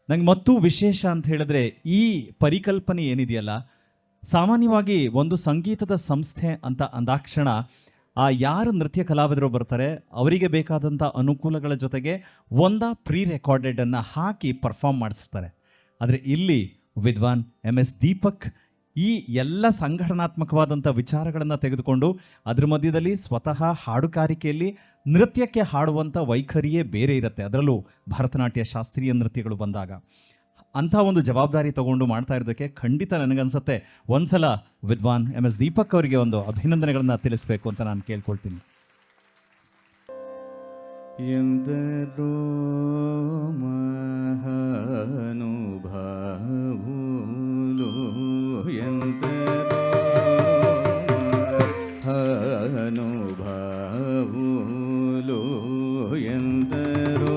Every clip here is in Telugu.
ನಂಗೆ ಮತ್ತೂ ವಿಶೇಷ ಅಂತ ಹೇಳಿದ್ರೆ ಈ ಪರಿಕಲ್ಪನೆ ಏನಿದೆಯಲ್ಲ, ಸಾಮಾನ್ಯವಾಗಿ ಒಂದು ಸಂಗೀತದ ಸಂಸ್ಥೆ ಅಂತ ಅಂದಾಕ್ಷಣ ಯಾರು ನೃತ್ಯ ಕಲಾವಿದರು ಬರ್ತಾರೆ ಅವರಿಗೆ ಬೇಕಾದಂಥ ಅನುಕೂಲಗಳ ಜೊತೆಗೆ ಪ್ರೀ ರೆಕಾರ್ಡೆಡನ್ನು ಹಾಕಿ ಪರ್ಫಾರ್ಮ್ ಮಾಡಿಸ್ತಾರೆ. ಆದರೆ ಇಲ್ಲಿ ವಿದ್ವಾನ್ MS ದೀಪಕ್ ಈ ಎಲ್ಲ ಸಂಘಟನಾತ್ಮಕವಾದಂಥ ವಿಚಾರಗಳನ್ನು ತೆಗೆದುಕೊಂಡು ಅದ್ರ ಮಧ್ಯದಲ್ಲಿ ಸ್ವತಃ ಹಾಡುಗಾರಿಕೆಯಲ್ಲಿ ನೃತ್ಯಕ್ಕೆ ಹಾಡುವಂಥ ವೈಖರಿಯೇ ಬೇರೆ ಇರುತ್ತೆ. ಅದರಲ್ಲೂ ಭರತನಾಟ್ಯ ಶಾಸ್ತ್ರೀಯ ನೃತ್ಯಗಳು ಬಂದಾಗ ಅಂಥ ಒಂದು ಜವಾಬ್ದಾರಿ ತಗೊಂಡು ಮಾಡ್ತಾ ಇರೋದಕ್ಕೆ ಖಂಡಿತ ನನಗನ್ಸುತ್ತೆ ಒಂದ್ಸಲ ವಿದ್ವಾನ್ MS ದೀಪಕ್ ಅವರಿಗೆ ಒಂದು ಅಭಿನಂದನೆಗಳನ್ನು ತಿಳಿಸ್ಬೇಕು ಅಂತ ನಾನು ಕೇಳ್ಕೊಳ್ತೀನಿ. ಎಂದರೋ ಮಹಾನುಭಾವುಲು ಎಂದರೋ ಮಹಾನುಭಾವುಲು ಎಂದರೋ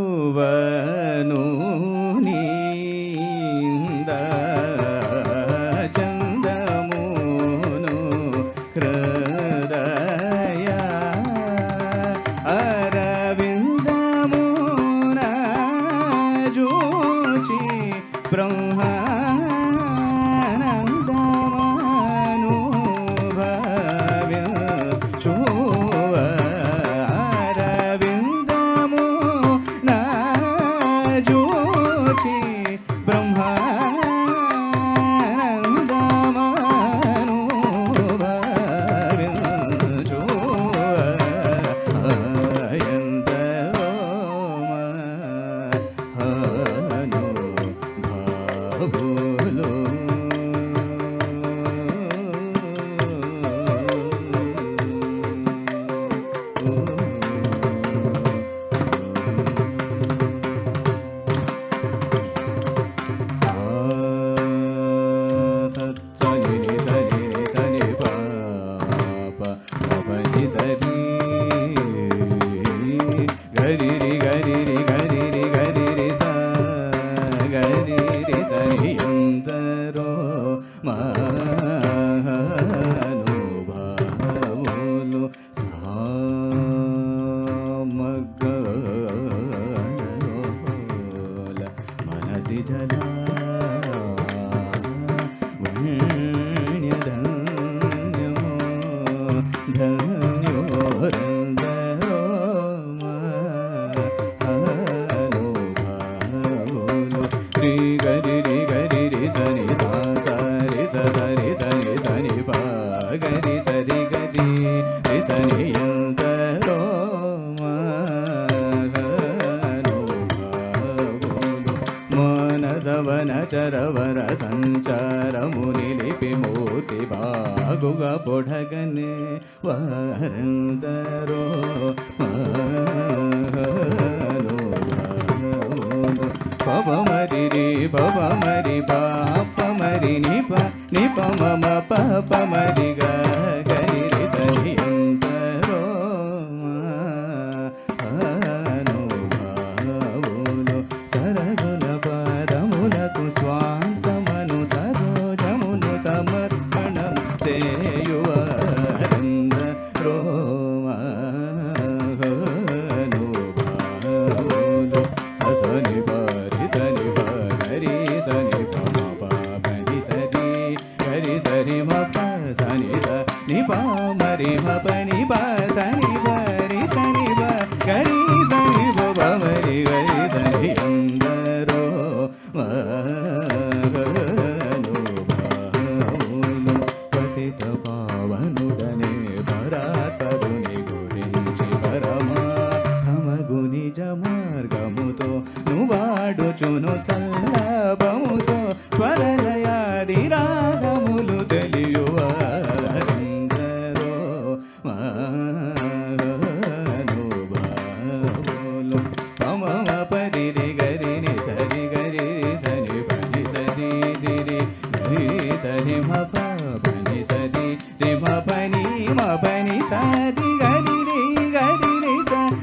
ಚಂದುರುವನು ನೀಂದ ಚಂದಮೋನು ಹೃದಯ ಅರವಿಂದ ಮೋನ ಜೋಚಿ ಬ್ರಹ್ಮಾನಂದಮನುಭವ್ಯ ಶೋವ ಚರವರ ಸಂಚಾರ ಮುನಿಲಿಪಿ ಮೂರ್ತಿ ಬಾಗುಗ ಪೊಡಗನೆ ವರಂದರೋ ಪವ ಮರಿ ರಿ ಪವ ಮರಿ ಪಾಪ ಮರಿ ನಿಪ ನಿಪ ಮಮ ಪಾಪ ಮರಿ ಗ ಗರಿ ರಿ ಸರಿ ಅಂತರೋ అనుభావులు సరసుల పదములకు స్వాంతమను సరోజమును సమర్పణం చేయువరందరో స్వరలయాది రాగములు తెలియువారెందరో మహానుభావులు. మమ పరి రి గరి ని సరి గరి సరి పని సరి రి రి గరి సరి మ పని సరి రి మ పని సరి గరి రి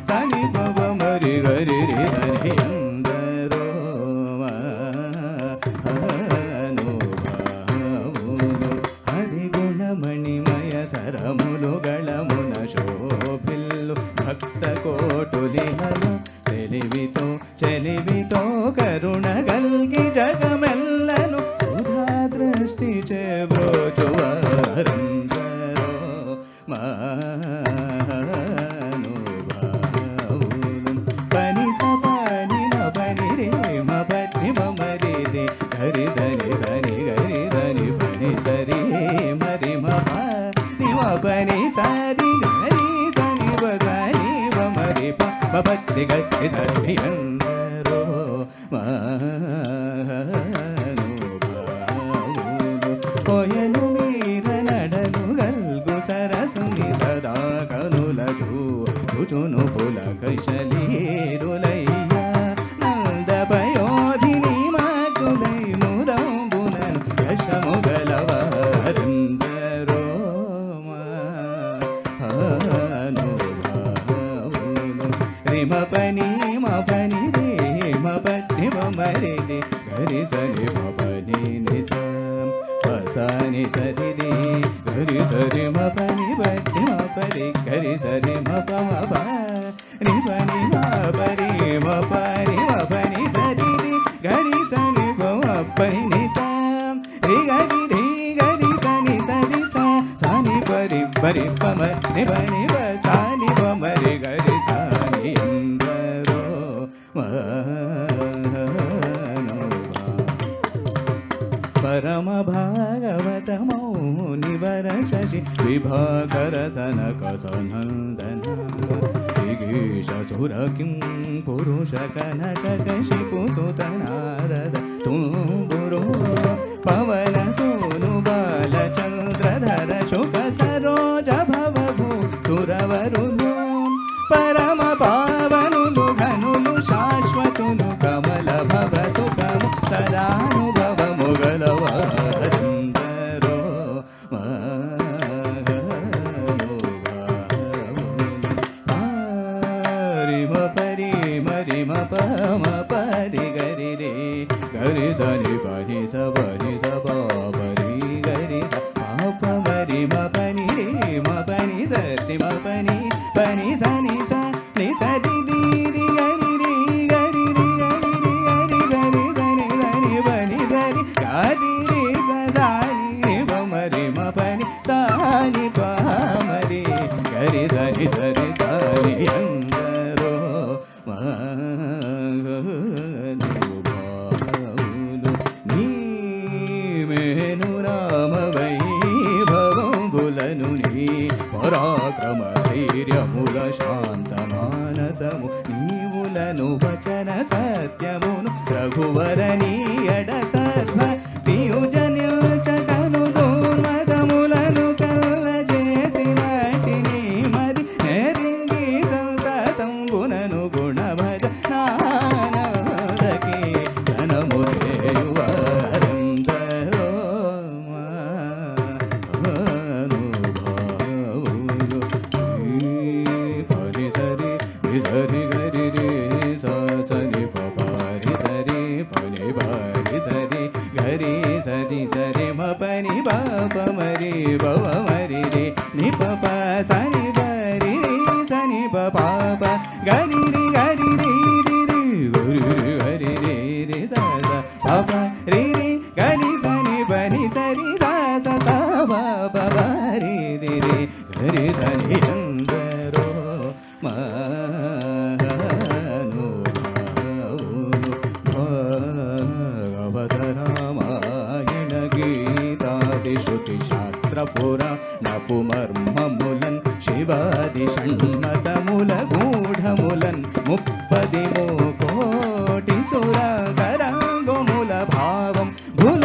సని పవ మరి గరి రి సరి అందరో మహానుభావులు. హరి గుణమణిమయ సరములు గళమున శోభిల్లు భక్త కోటులిహలు తెలివితో చెలివితో కరుణ గల్గి జగమెల్లను సుధా దృష్టి చెబ్రోచువారందరో మహానుభావులు. పని సపని మపని రే మపని మమరి రే హరి సరి సరి గరి సరి పని సరి మరి మపని మపని సరి గరి సని బసని మమరి పపతి గరి సరి అందరో మహానుభావులు. కోయలు మీర నడలు గల్గు సరసుని సదా కనుల చూచును పుల కైశలీరులయ్య నంద పయోధిని మాకులై ముదంబునను యశము గలవారందరో మహానుభావులు. రిమ పని మపని రే మపని మమరి రే గరి సరి మపని నిస పసాని సరి రే గరి సరి మపని పని మపరి గరి సరి మప మప ని పని మపరి మపని మపని సరి రే గరి సరి మపని నిస రి గరి సని సరి సాని పరి పరి పమ ని పని సాని పమరి గరి సాని అందరో పరమ భాగవతమౌ నివర శశి విభాకర సనక సనందన దిగీష సుర కిం పురుష కనక కశిపు సుత నారద తుంబురు పవన సోను బాలచంద్రధర శుభ సరోజ భవభూ సురవరులు పరమ పావనులు ఘనులు శాశ్వతులు కమల భవ సుఖము సదానుభవము గలవారందరో మరిమ పరి మరిమ పమ పరి గరి రే గరి సని పని సబరి సబరి గరి పాప మరిమ పని రే మ పని సరి మ పని పని సని సని సరి రి గరి రి గరి రి గరి సని సని సని పని సరి గరి రి సని రి మరి మ పని సని ప మరి గరి సని సరి సని అందరో మహానుభావులు. నీ మేను రామ వైభవంబులను నీ పరాక్రమ ధైర్యముల శాంత మానసము నీవులను వచన సత్యమును రఘువరని ఎడ సద్భక్తియుజనిల్చకను దుర్మదములను కల్ల చేసినటిని మరి నెరింగి సంతతంబునను గుణభజ నానదకి ధనము చేయువారందరో మహానుభావులు. పరి సరి విసరి గరి రే సని పరి సరి పని పరి సరి గరి సరి సరి మ పని పాప మరి భవ మరి రే ని పప సని పరి రే సని పాప గరి రి గరి రి గరి రి రి స పాప రి రి గరి సని పని సరి స పాప రి రి రి గరి సని అందరో మహానుభావులు. భగవత రామాయణ గీతాది శృతి శాస్త్ర పురాణపు మర్మములన్ శివాది షణ్మతముల గూఢములన్ 30 కోటి సుర కరాంగముల భావం భుల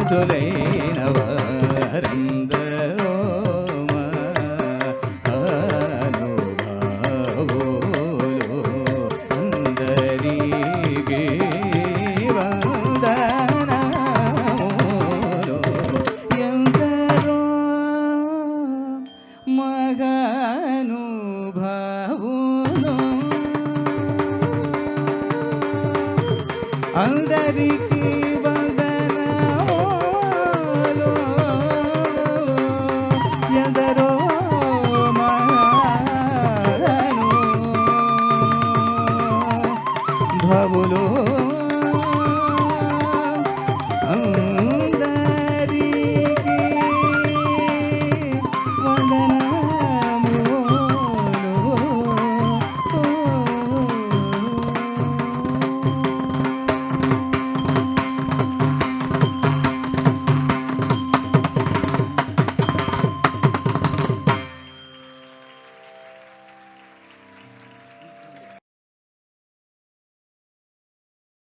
దాసులైన వారందరో మహానుభావులు అందరికీ వందనములు. ఎందరో మహానుభావులు అందరికీ వందనములు. ఎందరో మహానుభావులు